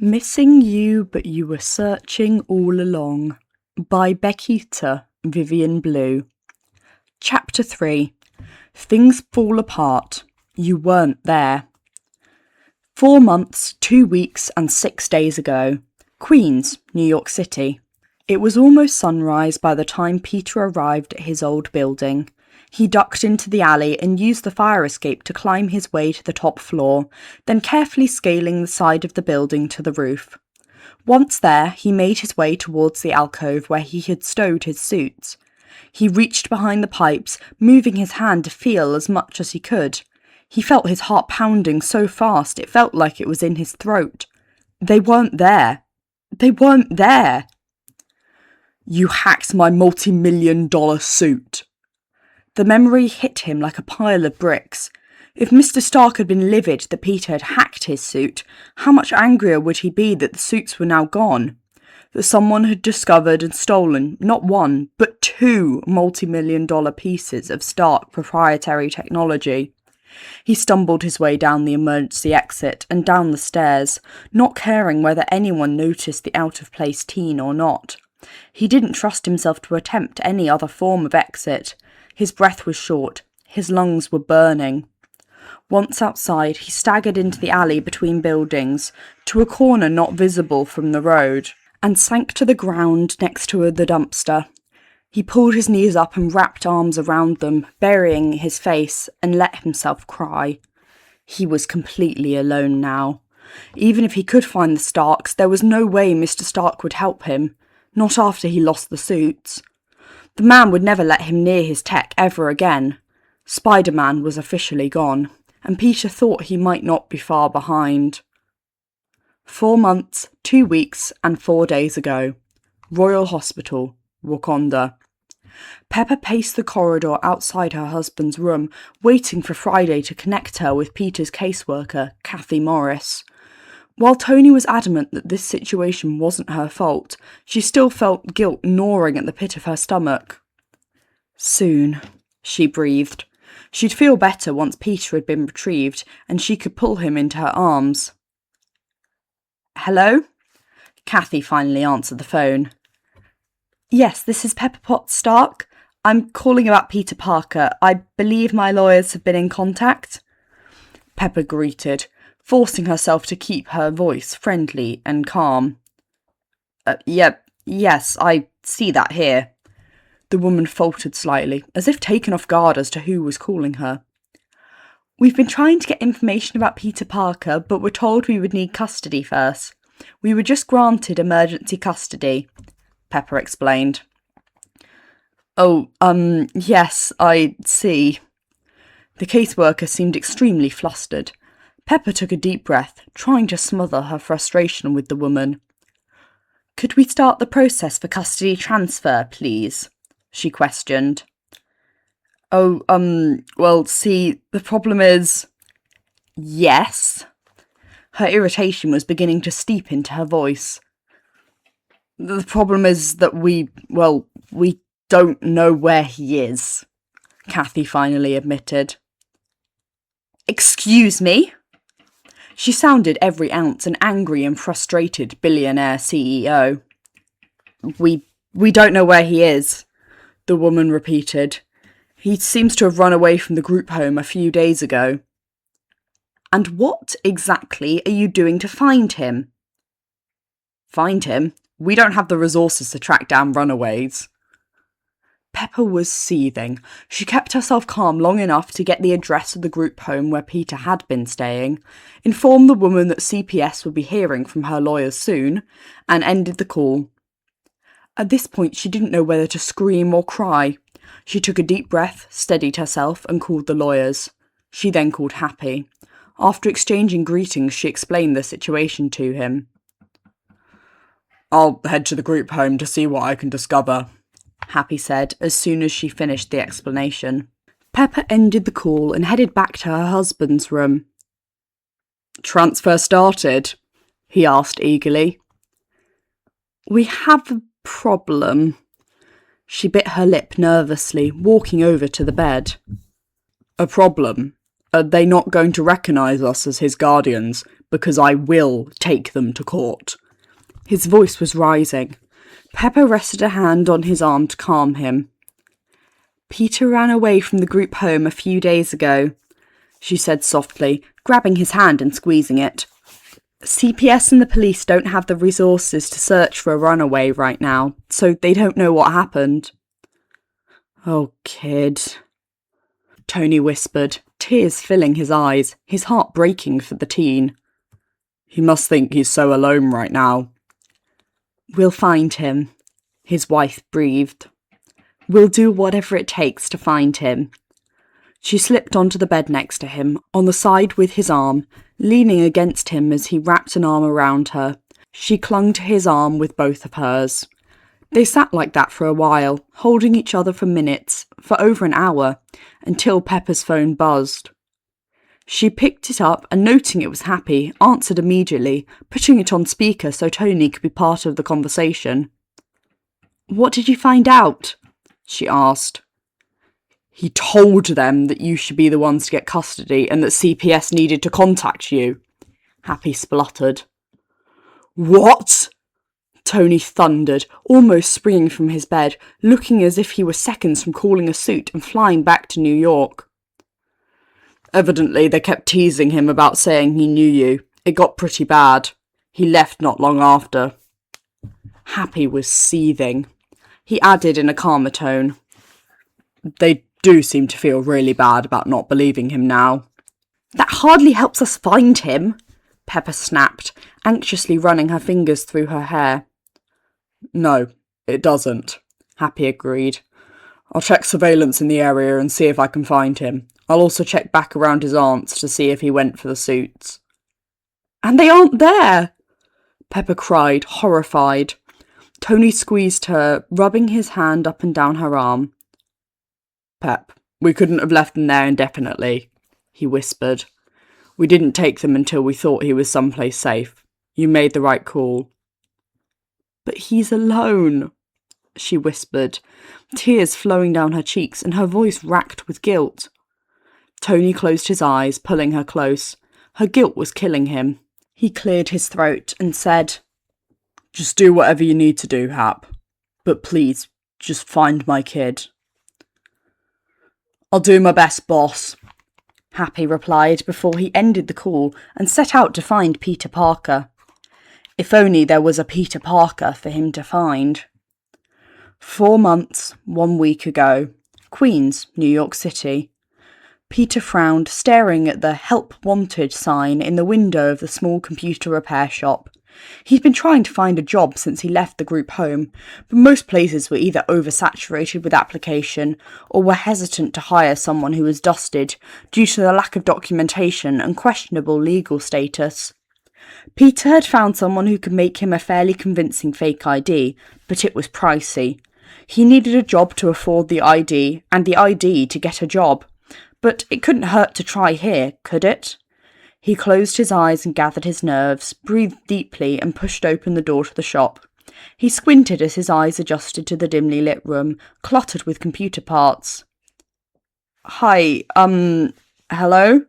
Missing You But You Were Searching All Along by Beckita, VivienneBlue. Chapter 3. Things Fall Apart. You Weren't There. 4 months, 2 weeks and 6 days ago. Queens, New York City. It was almost sunrise by the time Peter arrived at his old building. He ducked into the alley and used the fire escape to climb his way to the top floor, then carefully scaling the side of the building to the roof. Once there, he made his way towards the alcove where he had stowed his suits. He reached behind the pipes, moving his hand to feel as much as he could. He felt his heart pounding so fast it felt like it was in his throat. They weren't there. They weren't there. "You hacked my multi-million-dollar suit." The memory hit him like a pile of bricks. If Mr. Stark had been livid that Peter had hacked his suit, how much angrier would he be that the suits were now gone? That someone had discovered and stolen not one, but 2 multi-million-dollar pieces of Stark proprietary technology. He stumbled his way down the emergency exit and down the stairs, not caring whether anyone noticed the out-of-place teen or not. He didn't trust himself to attempt any other form of exit. His breath was short. His lungs were burning. Once outside, he staggered into the alley between buildings, to a corner not visible from the road, and sank to the ground next to the dumpster. He pulled his knees up and wrapped arms around them, burying his face, and let himself cry. He was completely alone now. Even if he could find the Starks, there was no way Mr. Stark would help him. Not after he lost the suits. The man would never let him near his tech ever again. Spider-Man was officially gone, and Peter thought he might not be far behind. 4 months, 2 weeks and 4 days ago. Royal Hospital, Wakanda. Pepper paced the corridor outside her husband's room, waiting for Friday to connect her with Peter's caseworker, Kathy Morris. While Tony was adamant that this situation wasn't her fault, she still felt guilt gnawing at the pit of her stomach. Soon, she breathed. She'd feel better once Peter had been retrieved, and she could pull him into her arms. "Hello?" Kathy finally answered the phone. "Yes, this is Pepper Potts Stark. I'm calling about Peter Parker. I believe my lawyers have been in contact." Pepper greeted, forcing herself to keep her voice friendly and calm. Yes, I see that here." The woman faltered slightly, as if taken off guard as to who was calling her. "We've been trying to get information about Peter Parker, but were told we would need custody first. We were just granted emergency custody," Pepper explained. Yes, I see." The caseworker seemed extremely flustered. Pepper took a deep breath, trying to smother her frustration with the woman. "Could we start the process for custody transfer, please?" she questioned. Well, see, the problem is..." "Yes?" Her irritation was beginning to steep into her voice. "The problem is that we don't know where he is," Kathy finally admitted. "Excuse me?" She sounded every ounce an angry and frustrated billionaire CEO. We don't know where he is," the woman repeated. "He seems to have run away from the group home a few days ago." "And what exactly are you doing to find him?" "Find him? We don't have the resources to track down runaways." Pepper was seething. She kept herself calm long enough to get the address of the group home where Peter had been staying, inform the woman that CPS would be hearing from her lawyers soon, and ended the call. At this point, she didn't know whether to scream or cry. She took a deep breath, steadied herself, and called the lawyers. She then called Happy. After exchanging greetings, she explained the situation to him. "I'll head to the group home to see what I can discover," Happy said as soon as she finished the explanation. Pepper ended the call and headed back to her husband's room. "Transfer started?" he asked eagerly. "We have a problem." She bit her lip nervously, walking over to the bed. "A problem? Are they not going to recognise us as his guardians? because I will take them to court." His voice was rising. Pepper rested a hand on his arm to calm him. "Peter ran away from the group home a few days ago," she said softly, grabbing his hand and squeezing it. "CPS and the police don't have the resources to search for a runaway right now, so they don't know what happened." "Oh, kid," Tony whispered, tears filling his eyes, his heart breaking for the teen. "He must think he's so alone right now." "We'll find him," his wife breathed. "We'll do whatever it takes to find him." She slipped onto the bed next to him, on the side with his arm, leaning against him as he wrapped an arm around her. She clung to his arm with both of hers. They sat like that for a while, holding each other for minutes, for over an hour, until Pepper's phone buzzed. She picked it up and, noting it was Happy, answered immediately, putting it on speaker so Tony could be part of the conversation. "What did you find out?" she asked. "He told them that you should be the ones to get custody and that CPS needed to contact you," Happy spluttered. "What?" Tony thundered, almost springing from his bed, looking as if he were seconds from calling a suit and flying back to New York. "Evidently they kept teasing him about saying he knew you. It got pretty bad. He left not long after." Happy was seething. He added in a calmer tone, "They do seem to feel really bad about not believing him now." "That hardly helps us find him," Pepper snapped, anxiously running her fingers through her hair. "No, it doesn't," Happy agreed. "I'll check surveillance in the area and see if I can find him. I'll also check back around his aunt's to see if he went for the suits." "And they aren't there!" Pepper cried, horrified. Tony squeezed her, rubbing his hand up and down her arm. "Pep, we couldn't have left them there indefinitely," he whispered. "We didn't take them until we thought he was someplace safe. You made the right call." "But he's alone," she whispered, tears flowing down her cheeks and her voice racked with guilt. Tony closed his eyes, pulling her close. Her guilt was killing him. He cleared his throat and said, "Just do whatever you need to do, Hap. But please, just find my kid." "I'll do my best, boss," Happy replied before he ended the call and set out to find Peter Parker. If only there was a Peter Parker for him to find. 4 months, 1 week ago. Queens, New York City. Peter frowned, staring at the "Help Wanted" sign in the window of the small computer repair shop. He'd been trying to find a job since he left the group home, but most places were either oversaturated with application or were hesitant to hire someone who was dusted due to the lack of documentation and questionable legal status. Peter had found someone who could make him a fairly convincing fake ID, but it was pricey. He needed a job to afford the ID, and the ID to get a job. But it couldn't hurt to try here, could it? He closed his eyes and gathered his nerves, breathed deeply and pushed open the door to the shop. He squinted as his eyes adjusted to the dimly lit room, cluttered with computer parts. "Hi, hello?"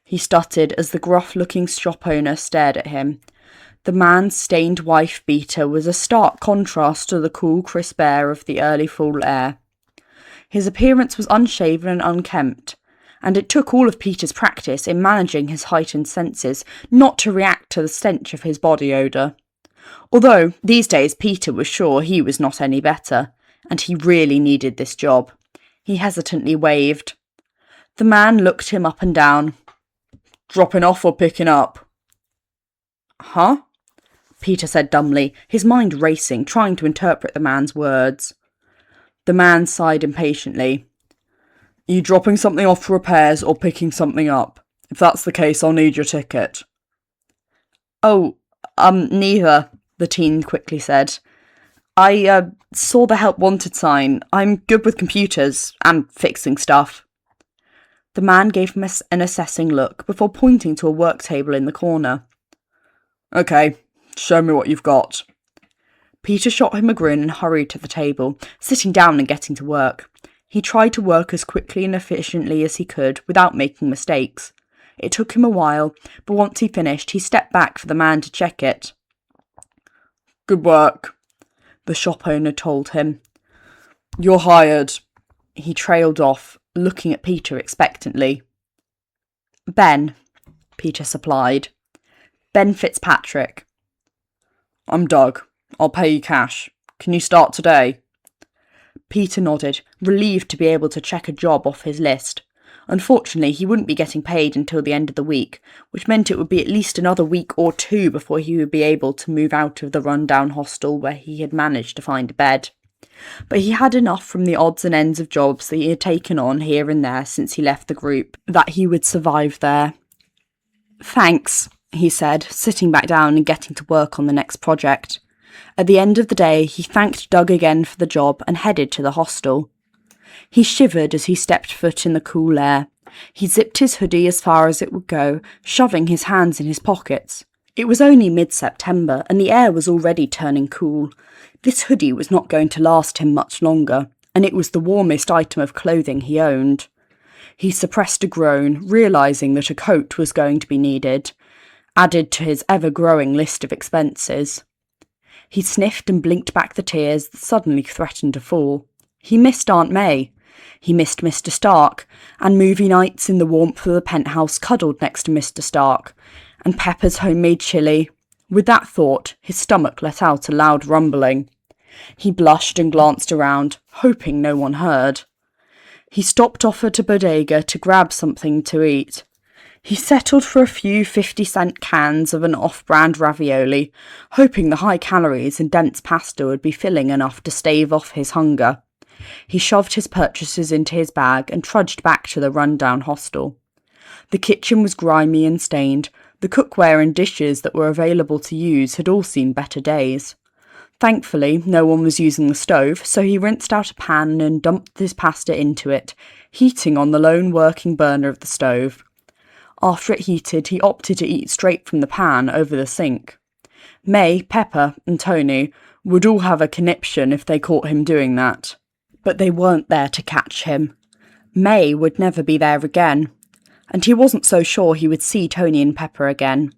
He stuttered as the gruff-looking shop owner stared at him. The man's stained wife beater was a stark contrast to the cool, crisp air of the early fall air. His appearance was unshaven and unkempt, and it took all of Peter's practice in managing his heightened senses not to react to the stench of his body odour. Although, these days Peter was sure he was not any better, and he really needed this job. He hesitantly waved. The man looked him up and down. "Dropping off or picking up?" "Huh?" Peter said dumbly, his mind racing, trying to interpret the man's words. The man sighed impatiently. "Are you dropping something off for repairs or picking something up? If that's the case, I'll need your ticket." "Oh, neither," the teen quickly said. I saw the Help Wanted sign. I'm good with computers and fixing stuff." The man gave him an assessing look before pointing to a work table in the corner. "Okay, show me what you've got." Peter shot him a grin and hurried to the table, sitting down and getting to work. He tried to work as quickly and efficiently as he could without making mistakes. It took him a while, but once he finished, he stepped back for the man to check it. "Good work," the shop owner told him. "You're hired." He trailed off, looking at Peter expectantly. "Ben," Peter supplied. "Ben Fitzpatrick." "I'm Doug. I'll pay you cash. Can you start today?" Peter nodded, relieved to be able to check a job off his list. Unfortunately, he wouldn't be getting paid until the end of the week, which meant it would be at least another week or two before he would be able to move out of the rundown hostel where he had managed to find a bed. But he had enough from the odds and ends of jobs that he had taken on here and there since he left the group that he would survive there. "Thanks," he said, sitting back down and getting to work on the next project. At the end of the day, he thanked Doug again for the job and headed to the hostel. He shivered as he stepped foot in the cool air. He zipped his hoodie as far as it would go, shoving his hands in his pockets. It was only mid-September, and the air was already turning cool. This hoodie was not going to last him much longer, and it was the warmest item of clothing he owned. He suppressed a groan, realising that a coat was going to be needed, added to his ever-growing list of expenses. He sniffed and blinked back the tears that suddenly threatened to fall. He missed Aunt May. He missed Mr. Stark, and movie nights in the warmth of the penthouse cuddled next to Mr. Stark, and Pepper's homemade chili. With that thought, his stomach let out a loud rumbling. He blushed and glanced around, hoping no one heard. He stopped off at a bodega to grab something to eat. He settled for a few 50-cent cans of an off-brand ravioli, hoping the high calories and dense pasta would be filling enough to stave off his hunger. He shoved his purchases into his bag and trudged back to the rundown hostel. The kitchen was grimy and stained. The cookware and dishes that were available to use had all seen better days. Thankfully, no one was using the stove, so he rinsed out a pan and dumped his pasta into it, heating on the lone working burner of the stove. After it heated, he opted to eat straight from the pan over the sink. May, Pepper, and Tony would all have a conniption if they caught him doing that. But they weren't there to catch him. May would never be there again, and he wasn't so sure he would see Tony and Pepper again,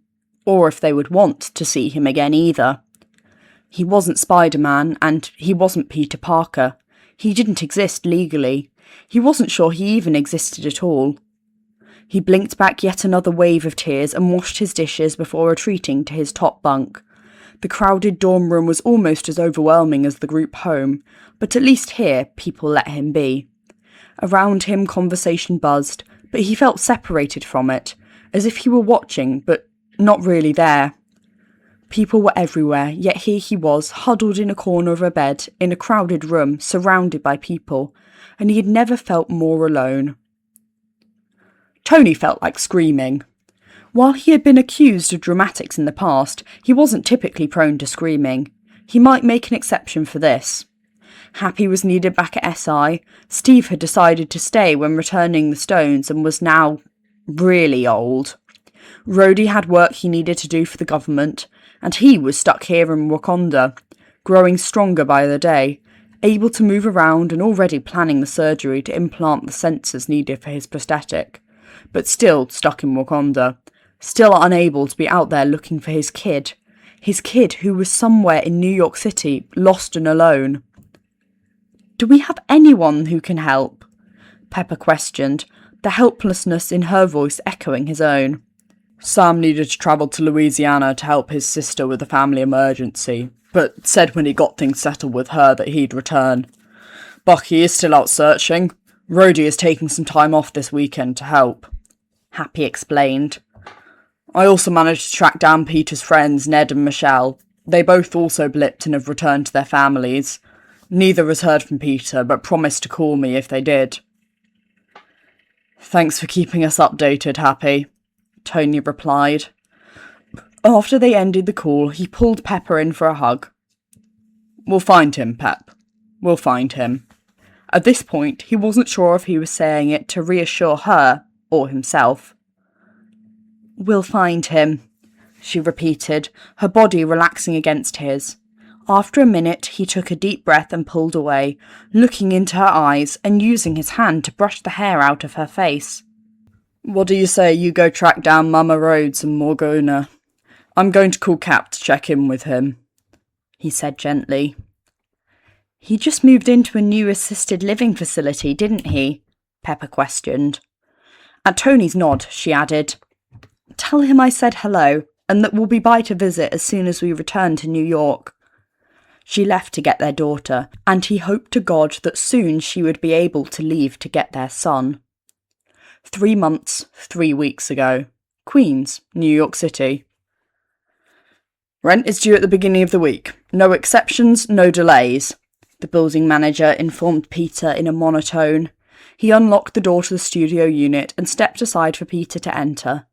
or if they would want to see him again either. He wasn't Spider-Man, and he wasn't Peter Parker. He didn't exist legally. He wasn't sure he even existed at all. He blinked back yet another wave of tears and washed his dishes before retreating to his top bunk. The crowded dorm room was almost as overwhelming as the group home, but at least here people let him be. Around him conversation buzzed, but he felt separated from it, as if he were watching, but not really there. People were everywhere, yet here he was, huddled in a corner of a bed, in a crowded room, surrounded by people, and he had never felt more alone. Tony felt like screaming. While he had been accused of dramatics in the past, he wasn't typically prone to screaming. He might make an exception for this. Happy was needed back at SI. Steve had decided to stay when returning the stones and was now really old. Rhodey had work he needed to do for the government, and he was stuck here in Wakanda, growing stronger by the day, able to move around and already planning the surgery to implant the sensors needed for his prosthetic, but still stuck in Wakanda, still unable to be out there looking for his kid who was somewhere in New York City, lost and alone. "Do we have anyone who can help?" Pepper questioned, the helplessness in her voice echoing his own. "Sam needed to travel to Louisiana to help his sister with a family emergency, but said when he got things settled with her that he'd return. Bucky is still out searching. Rhodey is taking some time off this weekend to help," Happy explained. "I also managed to track down Peter's friends, Ned and Michelle. They both also blipped and have returned to their families. Neither has heard from Peter, but promised to call me if they did." "Thanks for keeping us updated, Happy," Tony replied. After they ended the call, he pulled Pepper in for a hug. "We'll find him, Pep. We'll find him." At this point, he wasn't sure if he was saying it to reassure her or himself. "We'll find him," she repeated, her body relaxing against his. After a minute, he took a deep breath and pulled away, looking into her eyes and using his hand to brush the hair out of her face. What do you say you go track down Mama Rhodes and Morgana? I'm going to call Cap to check in with him, he said gently. He just moved into a new assisted living facility, didn't he? Pepper questioned. At Tony's nod, she added, Tell him I said hello, and that we'll be by to visit as soon as we return to New York. She left to get their daughter, and he hoped to God that soon she would be able to leave to get their son. 3 months, 3 weeks ago. Queens, New York City. Rent is due at the beginning of the week. No exceptions, no delays, the building manager informed Peter in a monotone. He unlocked the door to the studio unit and stepped aside for Peter to enter.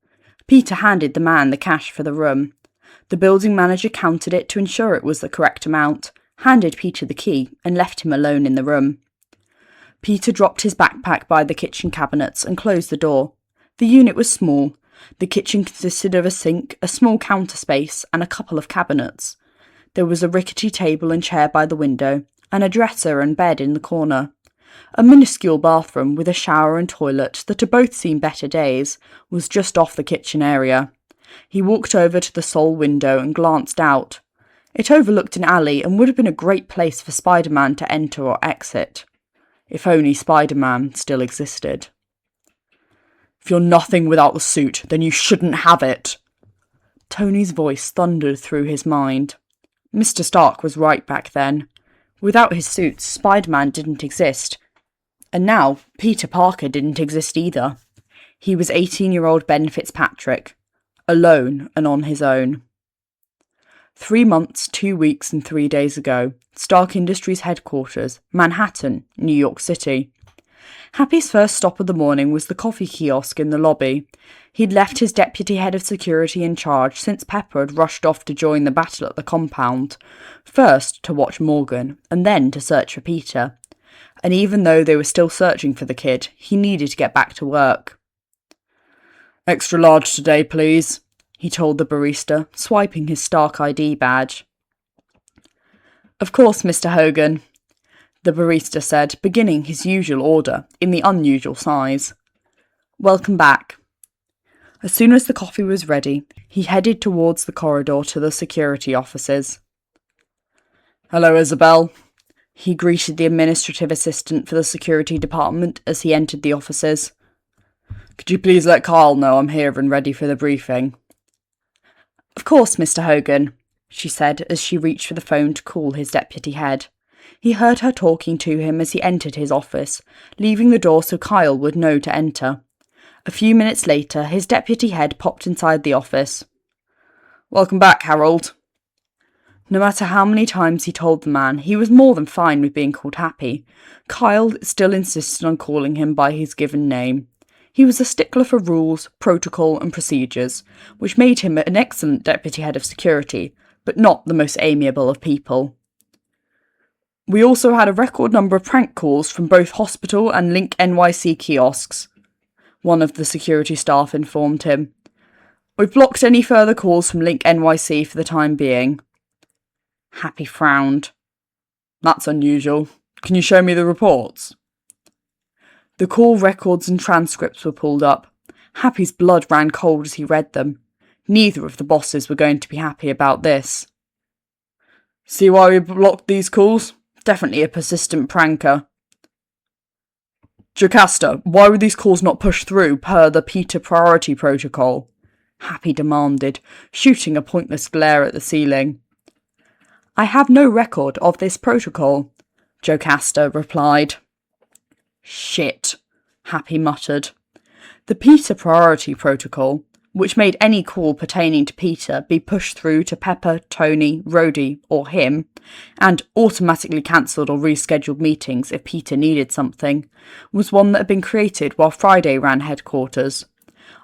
Peter handed the man the cash for the room. The building manager counted it to ensure it was the correct amount, handed Peter the key, and left him alone in the room. Peter dropped his backpack by the kitchen cabinets and closed the door. The unit was small. The kitchen consisted of a sink, a small counter space, and a couple of cabinets. There was a rickety table and chair by the window, and a dresser and bed in the corner. A minuscule bathroom with a shower and toilet that had both seen better days was just off the kitchen area. He walked over to the sole window and glanced out. It overlooked an alley and would have been a great place for Spider-Man to enter or exit. If only Spider-Man still existed. If you're nothing without the suit, then you shouldn't have it. Tony's voice thundered through his mind. Mr. Stark was right back then. Without his suit, Spider-Man didn't exist. And now, Peter Parker didn't exist either. He was 18-year-old Ben Fitzpatrick, alone and on his own. 3 months, 2 weeks and 3 days ago, Stark Industries headquarters, Manhattan, New York City. Happy's first stop of the morning was the coffee kiosk in the lobby. He'd left his deputy head of security in charge since Pepper had rushed off to join the battle at the compound, first to watch Morgan and then to search for Peter. And even though they were still searching for the kid, he needed to get back to work. Extra large today, please, he told the barista, swiping his Stark ID badge. Of course, Mr. Hogan, the barista said, beginning his usual order in the unusual size. Welcome back. As soon as the coffee was ready, he headed towards the corridor to the security offices. Hello, Isabel. He greeted the administrative assistant for the security department as he entered the offices. Could you please let Carl know I'm here and ready for the briefing? Of course, Mr. Hogan, she said as she reached for the phone to call his deputy head. He heard her talking to him as he entered his office, leaving the door so Kyle would know to enter. A few minutes later, his deputy head popped inside the office. Welcome back, Harold. No matter how many times he told the man, he was more than fine with being called Happy. Kyle still insisted on calling him by his given name. He was a stickler for rules, protocol and procedures, which made him an excellent deputy head of security, but not the most amiable of people. We also had a record number of prank calls from both hospital and Link NYC kiosks, one of the security staff informed him. We've blocked any further calls from Link NYC for the time being. Happy frowned. That's unusual. Can you show me the reports? The call records and transcripts were pulled up. Happy's blood ran cold as he read them. Neither of the bosses were going to be happy about this. See why we blocked these calls? Definitely a persistent pranker. Jocasta, why were these calls not pushed through per the Peter priority protocol? Happy demanded, shooting a pointless glare at the ceiling. I have no record of this protocol, Jocasta replied. Shit, Happy muttered. The Peter priority protocol, which made any call pertaining to Peter be pushed through to Pepper, Tony, Rhodey, or him, and automatically cancelled or rescheduled meetings if Peter needed something, was one that had been created while Friday ran headquarters.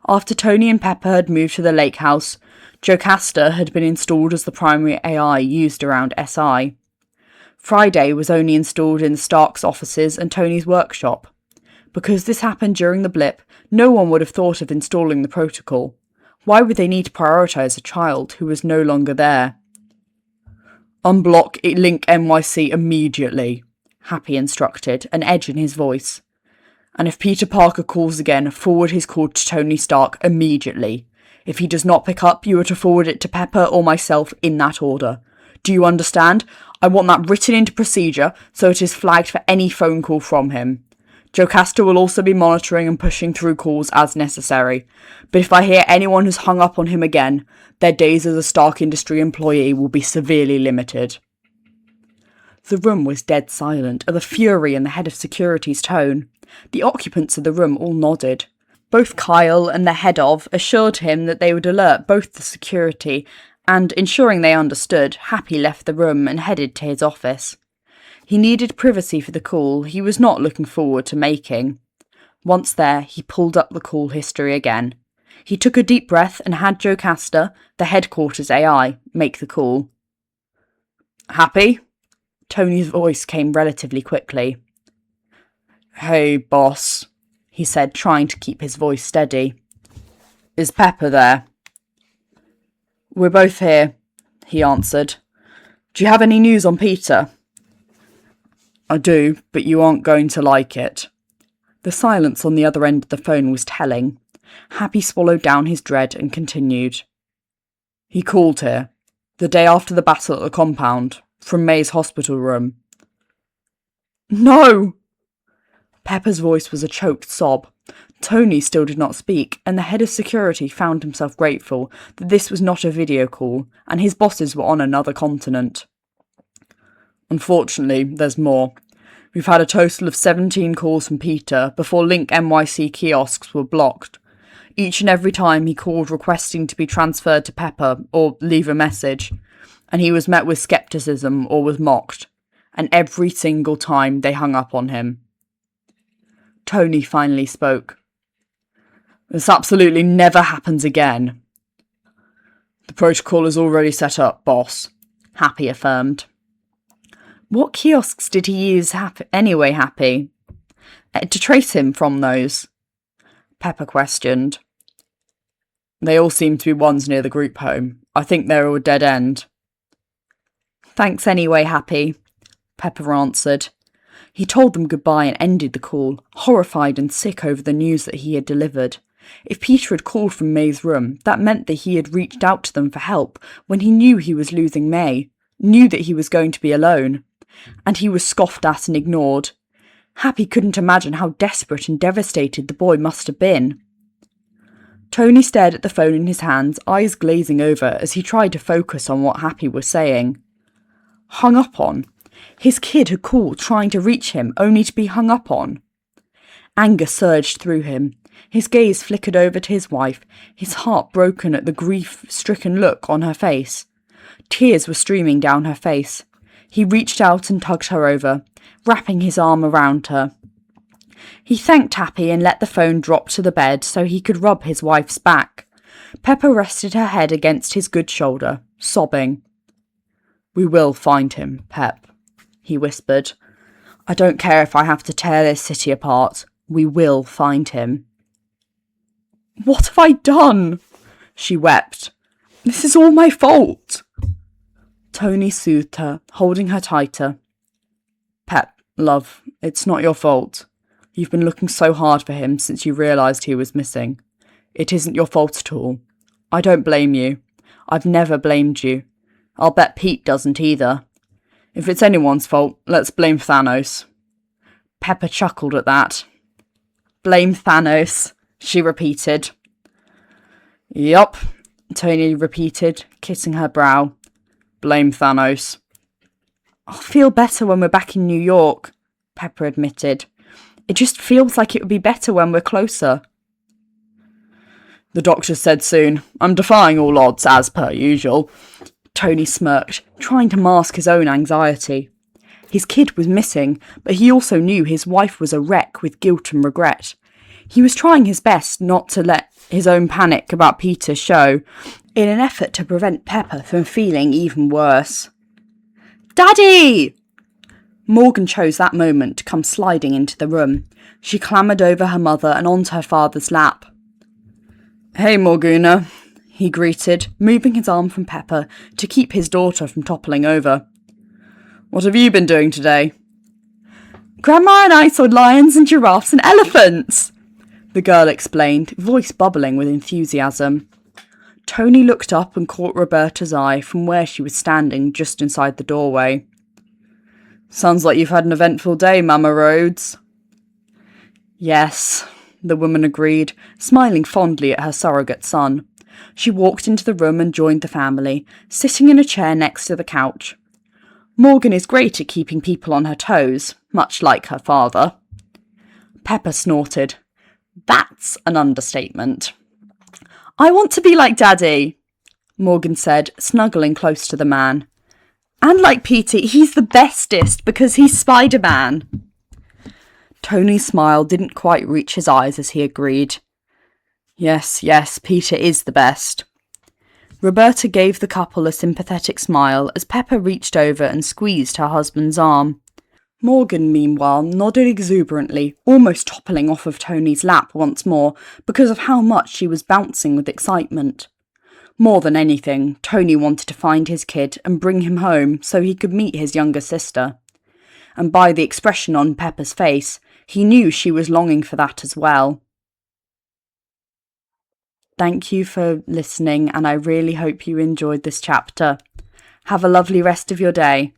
After Tony and Pepper had moved to the lake house, Jocasta had been installed as the primary AI used around SI. Friday was only installed in the Stark's offices and Tony's workshop. Because this happened during the blip, no one would have thought of installing the protocol. Why would they need to prioritise a child who was no longer there? Unblock Link NYC immediately, Happy instructed, an edge in his voice. And if Peter Parker calls again, forward his call to Tony Stark immediately. If he does not pick up, you are to forward it to Pepper or myself in that order. Do you understand? I want that written into procedure so it is flagged for any phone call from him. Jocasta will also be monitoring and pushing through calls as necessary. But if I hear anyone has hung up on him again, their days as a Stark Industry employee will be severely limited. The room was dead silent at the fury in the head of security's tone. The occupants of the room all nodded. Both Kyle and the head of assured him that they would alert both the security, and ensuring they understood, Happy left the room and headed to his office. He needed privacy for the call he was not looking forward to making. Once there, he pulled up the call history again. He took a deep breath and had Jocasta, the headquarters AI, make the call. Happy? Tony's voice came relatively quickly. Hey, boss, he said, trying to keep his voice steady. Is Pepper there? We're both here, he answered. Do you have any news on Peter? I do, but you aren't going to like it. The silence on the other end of the phone was telling. Happy swallowed down his dread and continued. He called here, the day after the battle at the compound, from May's hospital room. No! Pepper's voice was a choked sob. Tony still did not speak, and the head of security found himself grateful that this was not a video call, and his bosses were on another continent. Unfortunately, there's more. We've had a total of 17 calls from Peter before Link NYC kiosks were blocked. Each and every time he called requesting to be transferred to Pepper or leave a message, and he was met with skepticism or was mocked, and every single time they hung up on him. Tony finally spoke. This absolutely never happens again. The protocol is already set up, boss, Happy affirmed. What kiosks did he use anyway, Happy? To trace him from those? Pepper questioned. They all seem to be ones near the group home. I think they're all a dead end. Thanks anyway, Happy, Pepper answered. He told them goodbye and ended the call, horrified and sick over the news that he had delivered. If Peter had called from May's room, that meant that he had reached out to them for help when he knew he was losing May, knew that he was going to be alone. And he was scoffed at and ignored. Happy couldn't imagine how desperate and devastated the boy must have been. Tony stared at the phone in his hands, eyes glazing over as he tried to focus on what Happy was saying. Hung up on? His kid had called trying to reach him, only to be hung up on. Anger surged through him. His gaze flickered over to his wife, his heart broken at the grief-stricken look on her face. Tears were streaming down her face. He reached out and tugged her over, wrapping his arm around her. He thanked Happy and let the phone drop to the bed so he could rub his wife's back. Pepper rested her head against his good shoulder, sobbing. We will find him, Pep, he whispered. I don't care if I have to tear this city apart. We will find him. What have I done? She wept. This is all my fault. Tony soothed her, holding her tighter. Pep, love, it's not your fault. You've been looking so hard for him since you realised he was missing. It isn't your fault at all. I don't blame you. I've never blamed you. I'll bet Pete doesn't either. If it's anyone's fault, let's blame Thanos. Pepper chuckled at that. Blame Thanos, she repeated. Yup, Tony repeated, kissing her brow. Blame Thanos. I'll feel better when we're back in New York, Pepper admitted. It just feels like it would be better when we're closer. The doctor said soon. I'm defying all odds, as per usual. Tony smirked, trying to mask his own anxiety. His kid was missing, but he also knew his wife was a wreck with guilt and regret. He was trying his best not to let his own panic about Peter show, in an effort to prevent Pepper from feeling even worse. Daddy! Morgan chose that moment to come sliding into the room. She clambered over her mother and onto her father's lap. Hey, Morgana, he greeted, moving his arm from Pepper to keep his daughter from toppling over. What have you been doing today? Grandma and I saw lions and giraffes and elephants, the girl explained, voice bubbling with enthusiasm. Tony looked up and caught Roberta's eye from where she was standing just inside the doorway. Sounds like you've had an eventful day, Mama Rhodes. Yes, the woman agreed, smiling fondly at her surrogate son. She walked into the room and joined the family, sitting in a chair next to the couch. Morgan is great at keeping people on her toes, much like her father. Pepper snorted. That's an understatement. I want to be like Daddy, Morgan said, snuggling close to the man. And like Peter, he's the bestest because he's Spider-Man. Tony's smile didn't quite reach his eyes as he agreed. Yes, Peter is the best. Roberta gave the couple a sympathetic smile as Pepper reached over and squeezed her husband's arm. Morgan, meanwhile, nodded exuberantly, almost toppling off of Tony's lap once more because of how much she was bouncing with excitement. More than anything, Tony wanted to find his kid and bring him home so he could meet his younger sister. And by the expression on Pepper's face, he knew she was longing for that as well. Thank you for listening, and I really hope you enjoyed this chapter. Have a lovely rest of your day.